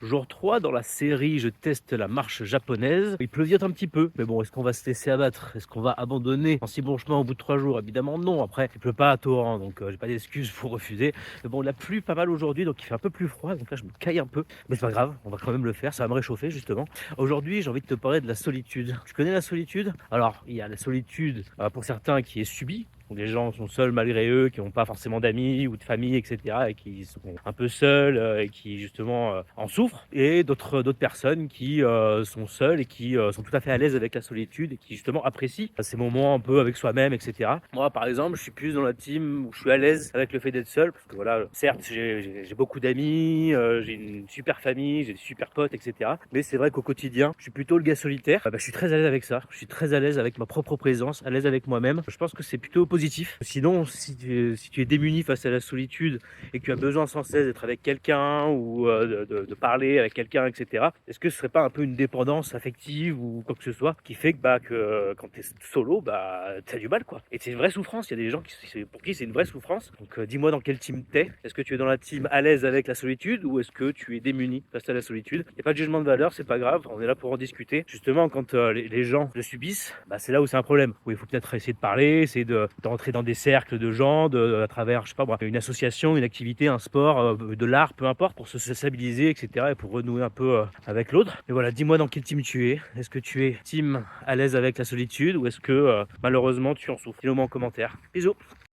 Jour 3 dans la série, je teste la marche japonaise. Il pleuviote un petit peu, mais bon, est-ce qu'on va se laisser abattre? Est-ce qu'on va abandonner en si bon chemin au bout de 3 jours? Évidemment non. Après, il pleut pas à torrent, donc j'ai pas d'excuse pour refuser. Mais bon, il a plu pas mal aujourd'hui, donc il fait un peu plus froid, donc là je me caille un peu. Mais c'est pas grave, on va quand même le faire, ça va me réchauffer justement. Aujourd'hui, j'ai envie de te parler de la solitude. Tu connais la solitude? Alors, il y a la solitude pour certains qui est subie, où les gens sont seuls malgré eux, qui n'ont pas forcément d'amis ou de famille, et cetera, et qui sont un peu seuls, et qui justement, en souffrent. Et d'autres personnes qui, sont seules et qui, sont tout à fait à l'aise avec la solitude et qui justement apprécient ces moments un peu avec soi-même, et cetera. Moi, par exemple, je suis plus dans la team où je suis à l'aise avec le fait d'être seul, parce que voilà, certes, j'ai beaucoup d'amis, j'ai une super famille, j'ai des super potes, et cetera. Mais c'est vrai qu'au quotidien, je suis plutôt le gars solitaire. Je suis très à l'aise avec ça. Je suis très à l'aise avec ma propre présence, à l'aise avec moi-même. Je pense que c'est plutôt positif. Sinon, si tu es démuni face à la solitude et que tu as besoin sans cesse d'être avec quelqu'un ou de parler avec quelqu'un, etc., est-ce que ce serait pas un peu une dépendance affective ou quoi que ce soit qui fait que quand tu es solo, tu as du mal, quoi. Et c'est une vraie souffrance. Il y a des gens pour qui c'est une vraie souffrance. Donc dis-moi dans quelle team t'es. Est-ce que tu es dans la team à l'aise avec la solitude ou est-ce que tu es démuni face à la solitude? Il n'y a pas de jugement de valeur, c'est pas grave. On est là pour en discuter. Justement, quand les gens le subissent, c'est là où c'est un problème. Où il faut peut-être essayer de parler, essayer de rentrer dans des cercles de gens, à travers, je sais pas moi, une association, une activité, un sport, de l'art, peu importe, pour se stabiliser, etc. et pour renouer un peu avec l'autre. Mais voilà, dis-moi dans quel team tu es. Est-ce que tu es team à l'aise avec la solitude ou est-ce que malheureusement tu en souffres? Dis-le moi en commentaire. Bisous.